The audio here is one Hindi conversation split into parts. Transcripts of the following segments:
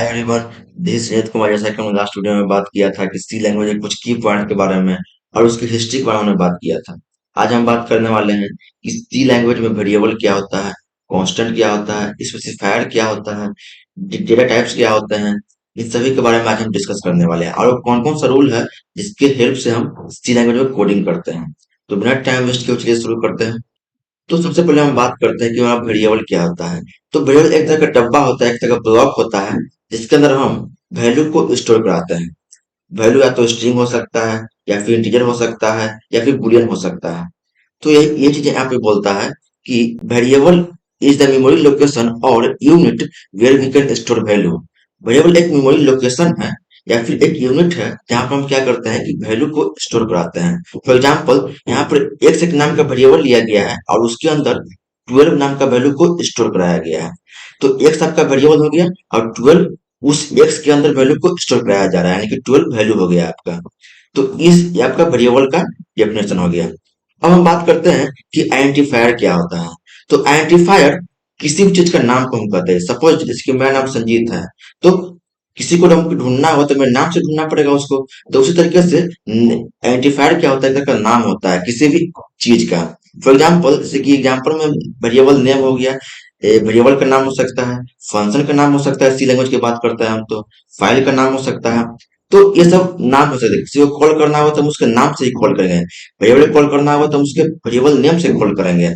Hi everyone, this is Shreyas Kumar. जैसा कि हमने लास्ट वीडियो में बात किया था कि सी लैंग्वेज के कुछ की पॉइंट के बारे में और उसकी हिस्ट्री के बारे में बात किया था। आज हम बात करने वाले हैं कि सी लैंग्वेज में वेरिएबल क्या होता है, कांस्टेंट क्या होता है, स्पेसिफायर क्या होता है, डेटा टाइप्स क्या होते हैं। इन सभी के बारे में आज हम डिस्कस करने वाले हैं और कौन कौन सा रूल है जिसके हेल्प से हम सी लैंग्वेज में कोडिंग करते हैं। तो बिना टाइम वेस्ट किए चलिए शुरू करते हैं। तो सबसे पहले हम बात करते हैं कि वहाँ वेरिएबल क्या होता है। तो वेरिएबल एक तरह का डब्बा होता है, एक तरह का ब्लॉक होता है जिसके अंदर हम वैल्यू को स्टोर कराते हैं। वैल्यू या तो स्ट्रिंग हो सकता है, या फिर इंटीजर हो सकता है, या फिर बुलियन हो सकता है। तो ये चीजें यहाँ पे बोलता है कि variable is the memory location और unit where we can store value. Variable एक मेमोरी लोकेशन है या फिर एक यूनिट है जहाँ पर हम क्या करते हैं कि वैल्यू को स्टोर कराते हैं। फॉर एग्जाम्पल, यहाँ पर एक्स एक नाम का वेरिएबल लिया गया है और उसके अंदर 12 नाम का वैल्यू को स्टोर कराया गया है। तो एक्स आपका वेरिएबल हो गया और 12 उस एक्स के अंदर वैल्यू को स्टोर कराया जा रहा है, यानी कि 12 वैल्यू हो गया आपका। तो ये आपका वेरिएबल का डेफिनेशन हो गया। अब हम बात करते हैं कि आइडेंटिफायर क्या होता है। तो आइडेंटिफायर किसी भी चीज का नाम को हम कहते हैं। सपोज जैसे कि मेरा नाम संजीत है, तो किसी को हमको ढूंढना हो तो मेरे नाम से ढूंढना पड़ेगा उसको। तो उसी तरीके से आइडेंटिफायर क्या होता है, एक तरह का नाम होता है किसी भी चीज का। फॉर एग्जाम्पल, जैसे कि एग्जाम्पल में वेरिएबल नेम हो गया, वेरिएबल का नाम हो सकता है, फंक्शन का नाम हो सकता है, सी लैंग्वेज की बात करते हैं हम तो फाइल का नाम हो सकता है। तो ये सब नाम हो सकते हैं। किसी को कॉल करना हो तो हम उसके नाम से ही कॉल करेंगे। वेरिएबल कॉल करना हो तो हम उसके वेरिएबल नेम से कॉल करेंगे।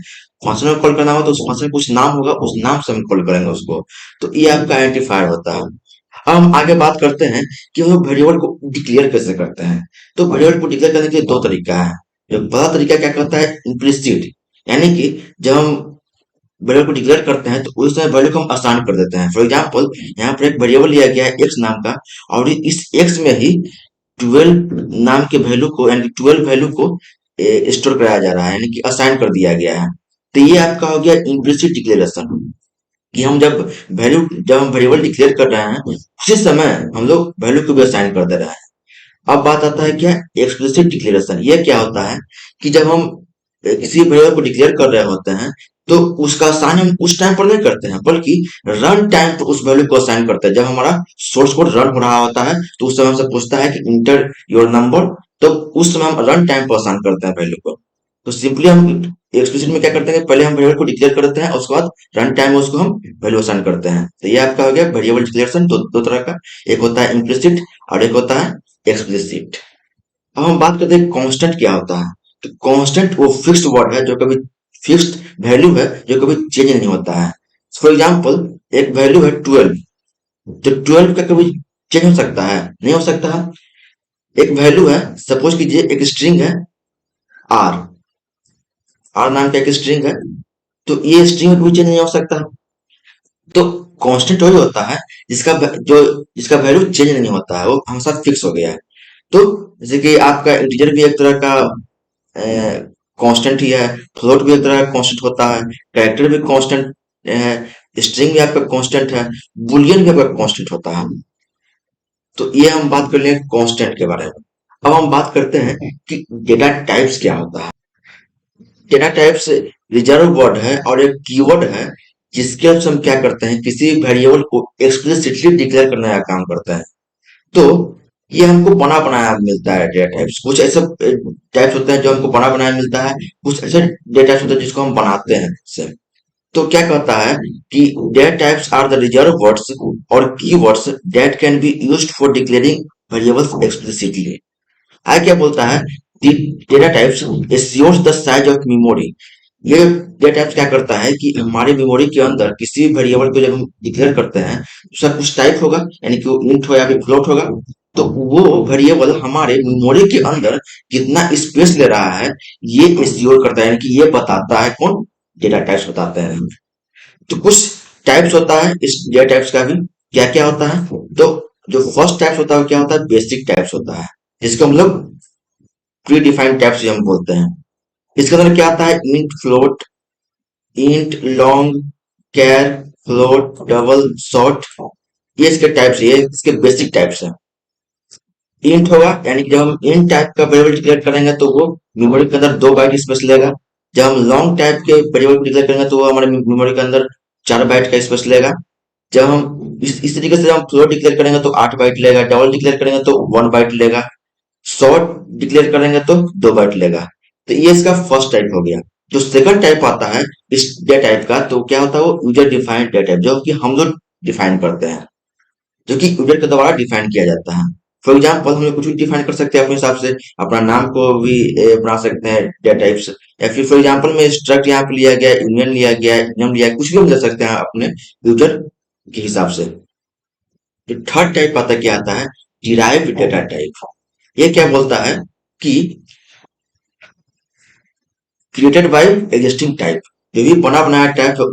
फंक्शन में कॉल करना हो तो उस फंक्शन कुछ नाम होगा, उस नाम से हम कॉल करेंगे उसको। तो ये आपका आइडेंटिफायर होता है। अब हम आगे बात करते हैं कि हम वेरिएबल को डिक्लेयर कैसे करते हैं। तो वेरिएबल को डिक्लेयर करने के दो तरीका है। जो पहला तरीका क्या करता है, इम्प्लिसिट, यानी कि जब हम वेरिएबल को डिक्लेयर करते हैं तो उस समय वैल्यू को हम असाइन कर देते हैं। फॉर एग्जाम्पल, यहाँ पर एक वेरिएबल लिया गया है एक्स नाम का, और इस एक्स में ही 12 नाम के वैल्यू को, यानी कि 12 वैल्यू को स्टोर कराया जा रहा है, यानी कि असाइन कर दिया गया है। तो ये आपका हो गया इम्प्लिसिट डिक्लेरेशन, कि हम जब हम वेरिएबल डिक्लेयर कर रहे हैं उसी समय हम लोग वैल्यू को भी असाइन कर दे रहे हैं। अब बात आता है क्या, एक्सप्लिसिट डिक्लेरेशन। ये क्या होता है कि जब हम किसी वेरिएबल को डिक्लेयर कर रहे होते हैं तो उसका असाइन हम उस टाइम पर नहीं करते हैं, बल्कि रन टाइम पर उस वैल्यू को असाइन करते हैं। जब हमारा सोर्स कोड रन हो रहा होता है तो उस समय हमसे पूछता है कि इंटर योर नंबर, तो उस समय हम रन टाइम पर असाइन करते हैं वैल्यू को। तो सिंपली हम एक्सप्लिसिट में क्या करते हैं, पहले हम वेरिएबल को डिक्लेयर कर देते हैं और उसके बाद रन टाइम में उसको हम वैल्यू असाइन करते हैं। तो ये आपका हो गया वेरिएबल डिक्लेरेशन, दो तरह का। एक होता है इम्प्लिसिट और एक होता है एक्सप्लिसिट। अब हम बात करते हैं कांस्टेंट क्या होता है। तो कांस्टेंट वो फिक्स्ड वर्ड है, जो कभी फिक्स्ड वैल्यू है, जो कभी चेंज नहीं होता है। फॉर एग्जाम्पल, एक वैल्यू है 12, तो 12 का कभी चेंज हो सकता है, नहीं हो सकता है। एक वैल्यू है, सपोज कीजिए एक स्ट्रिंग है आर, आर नाम का एक स्ट्रिंग है, तो ये स्ट्रिंग में कभी चेंज नहीं हो सकता। तो कांस्टेंट वही होता है जिसका वैल्यू चेंज नहीं होता है, वो हमेशा फिक्स हो गया है। तो जैसे कि आपका इंटीजर भी एक तरह का कांस्टेंट ही है, फ्लोट भी एक तरह का कांस्टेंट होता है, कैरेक्टर भी कांस्टेंट है, स्ट्रिंग भी आपका कांस्टेंट है, बुलियन भी आपका कांस्टेंट होता है। तो ये हम बात कर लें कांस्टेंट के बारे में। अब हम बात करते हैं कि डेटा टाइप्स क्या होता है। डेटा टाइप्स रिजर्व वर्ड है और एक कीवर्ड है, जिसके अंदर हम क्या करते हैं, किसी वेरिएबल को एक्सप्लिसिटली डिक्लेयर करने का काम करते हैं। तो ये हमको बना बनाया मिलता है डेटा टाइप्स। कुछ ऐसे टाइप्स होते हैं जो हमको बना बनाया मिलता है, कुछ ऐसे डेटा टाइप्स होते हैं जिसको हम बनाते हैं से। तो क्या कहता है कि data types are the reserve words और keywords that can be used for declaring variables explicitly. आगे क्या बोलता है, data types assures the size of memory. ये डेटा टाइप्स क्या करता है कि हमारे मेमोरी के अंदर किसी भी वेरिएबल को जब हम डिक्लेयर करते हैं, उसका कुछ टाइप होगा, यानी कि वो इंट हो या फिर फ्लोट होगा। तो वो वेरिएबल हमारे मेमोरी के अंदर कितना स्पेस ले रहा है, ये एश्योर करता है, यानी कि ये बताता है। कौन, डेटा टाइप्स बताते हैं हमें। तो कुछ टाइप्स होता है इस डेटा टाइप्स का भी। क्या क्या होता है, तो जो फर्स्ट टाइप्स होता है वो क्या होता है, बेसिक टाइप्स होता है, जिसको हम लोग प्री डिफाइंड टाइप्स हम बोलते हैं। इसके अंदर क्या आता है, इंट, फ्लोट, इंट, लॉन्ग, कैर, फ्लोट, डबल, शॉर्ट। ये इसके टाइप्स, ये इसके बेसिक टाइप्स हैं। इंट होगा, यानी कि जब हम इंट टाइप का वेरिएबल डिक्लेयर करेंगे तो वो मेमोरी के अंदर 2 बाइट स्पेस लेगा। जब हम लॉन्ग टाइप के वेरिएबल को डिक्लेयर करेंगे तो वो हमारे मेमोरी के अंदर 4 बाइट का स्पेस लेगा। जब हम इस तरीके से हम फ्लोट डिक्लेयर करेंगे तो 8 बाइट लेगा, डबल डिक्लेयर करेंगे तो 1 बाइट लेगा, शॉर्ट डिक्लेयर करेंगे तो 2 बाइट लेगा। तो ये इसका फर्स्ट टाइप हो गया। जो सेकंड टाइप आता है इस डेटा टाइप का, तो क्या होता है, वो यूजर डिफाइंड डेटा टाइप, जो कि हम लोग डिफाइन करते हैं, जो कि यूजर के द्वारा डिफाइन किया जाता है। फॉर एग्जाम्पल हम लोग कुछ भी डिफाइन कर सकते हैं अपने हिसाब से, अपना नाम को भी बना सकते हैं डेटा टाइप से, या फिर फॉर एग्जाम्पल में स्ट्रक्ट यहाँ पे लिया गया, यूनियन लिया गया, इनम लिया गया, कुछ भी हम ले सकते हैं अपने यूजर के हिसाब से। जो थर्ड टाइप आता है, क्या आता है, डिराइव्ड डेटा टाइप। ये क्या बोलता है कि क्रिएटेड बाय एग्जिस्टिंग टाइप, जो भी बना बनाया टाइप है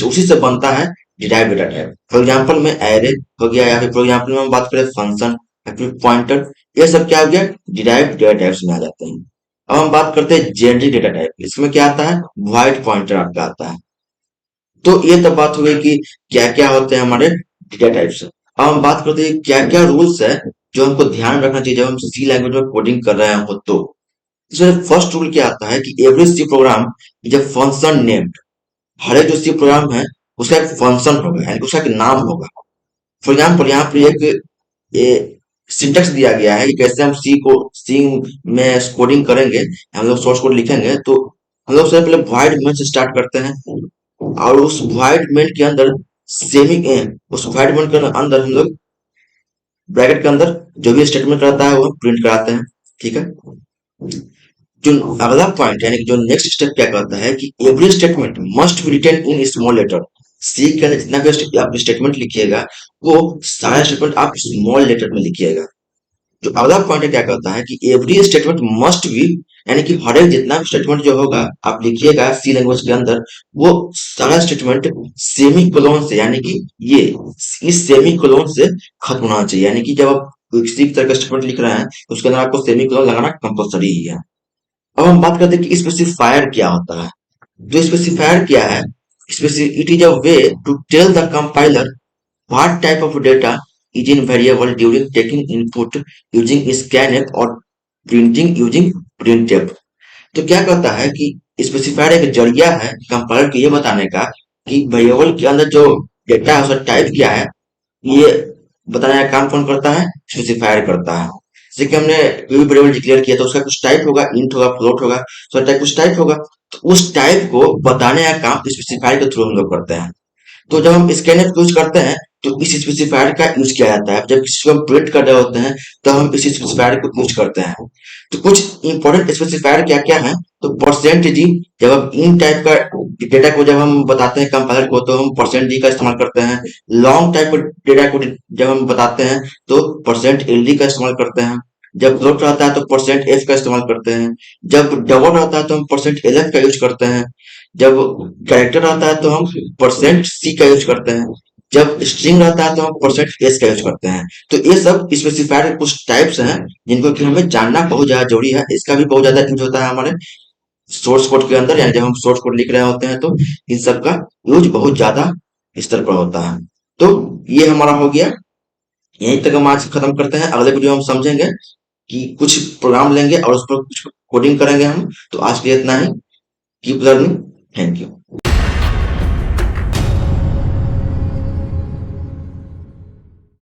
उसी से बनता है derive data type. For example में एरे हो गया, या फिर फॉर एग्जांपल में हम बात करें फंक्शन या फिर पॉइंटर, ये सब क्या हो गया, डिराइव डेटा टाइप्स में आ जाते हैं। अब हम बात करते हैं जेनरिक डेटा टाइप। इसमें क्या आता है, वॉइड पॉइंटर आपका आता है। तो ये तो बात हो गई कि क्या क्या होते हैं हमारे डेटा टाइप्स। अब हम बात करते हैं क्या क्या रूल्स है जो हमको ध्यान रखना चाहिए जब हम सी लैंग्वेज में कोडिंग कर रहे हो। तो इसमें फर्स्ट रूल क्या आता है कि every C program is a function named. हर एक जो सी प्रोग्राम है उसका एक फंक्शन होगा, यानी कि उसका एक नाम होगा। फॉर एग्जाम्पल यहाँ पर एक सिंटेक्स दिया गया है कि कैसे हम सी में कोडिंग करेंगे, हम लोग सोर्स कोड लिखेंगे। तो हम लोग सबसे पहले वॉइड मेन से स्टार्ट करते हैं, और उस वॉइड मेन के अंदर उस वॉइड मेन के अंदर हम लोग ब्रैकेट के अंदर जो भी स्टेटमेंट रहता है वो प्रिंट कराते हैं। ठीक है। जो अगला पॉइंट यानी कि जो नेक्स्ट स्टेप क्या कहता है कि every statement must be written in small letter. C के अंदर जितना भी आप स्टेटमेंट लिखिएगा वो सारा स्टेटमेंट आप स्मॉल लेटर में लिखिएगा। जो अगला पॉइंट है क्या कहता है कि एवरी स्टेटमेंट मस्ट बी, यानी कि हर एक जितना भी स्टेटमेंट जो होगा आप लिखिएगा सी लैंग्वेज के अंदर, वो सारा स्टेटमेंट सेमी कोलोन से, यानी कि ये इस सेमी कोलोन से खत्म होना चाहिए। यानी कि जब आप किसी भी तरह का स्टेटमेंट लिख रहे हैं तो उसके अंदर आपको सेमी कोलोन लगाना कंपलसरी ही है। अब हम बात करते हैं कि स्पेसिफायर क्या होता है। जो स्पेसिफायर क्या है, it is a way to tell the compiler what type of data is in variable during taking input using scanf or printing using printf। तो क्या कहता है कि स्पेसिफायर एक जरिया है कंपाइलर को ये बताने का कि वेरिएबल के अंदर जो डेटा है उसका टाइप क्या है। ये बताने का काम कौन करता है, स्पेसिफायर करता है। जैसे कि हमने कोई भी वेरिएबल डिक्लेयर किया तो उसका कुछ टाइप होगा, इंट होगा, फ्लोट होगा, उसका टाइप कुछ टाइप होगा। तो उस टाइप को बताने का काम स्पेसिफायर के थ्रू हम लोग करते हैं। तो जब हम स्कैनफ यूज करते हैं तो इस स्पेसिफायर का यूज किया जाता है। जब किसी को हम प्रिंट कर रहे होते हैं तो हम इस स्पेसिफायर को यूज करते हैं। तो कुछ इंपॉर्टेंट स्पेसिफायर क्या क्या है, तो परसेंट जी, जब हम इन टाइप का डेटा को जब हम बताते हैं कंपाइलर को तो हम परसेंट डी का इस्तेमाल करते हैं। लॉन्ग टाइप डेटा को जब हम बताते हैं तो परसेंट एल डी का इस्तेमाल करते हैं। जब फ्लोट रहता है तो परसेंट एफ का इस्तेमाल करते हैं। जब डबल रहता है तो हम परसेंट एल एफ का यूज करते हैं। जब कैरेक्टर रहता है तो हम परसेंट सी का यूज करते हैं। जब स्ट्रिंग रहता है तो हम परसेंट एस का यूज करते हैं। तो ये सब स्पेसिफायर के कुछ टाइप्स हैं जिनको कि हमें जानना बहुत ज्यादा जरूरी है। इसका भी बहुत ज्यादा यूज होता है हमारे सोर्स कोड के अंदर, यानी जब हम सोर्स कोड लिख रहे होते हैं तो इन सब का यूज बहुत ज्यादा स्तर पर होता है। तो ये हमारा हो गया, यहीं तक हम आज खत्म करते हैं। अगले वीडियो हम समझेंगे कि कुछ प्रोग्राम लेंगे और उस पर कुछ कोडिंग करेंगे हम। तो आज के लिए इतना ही। Keep learning. Thank you.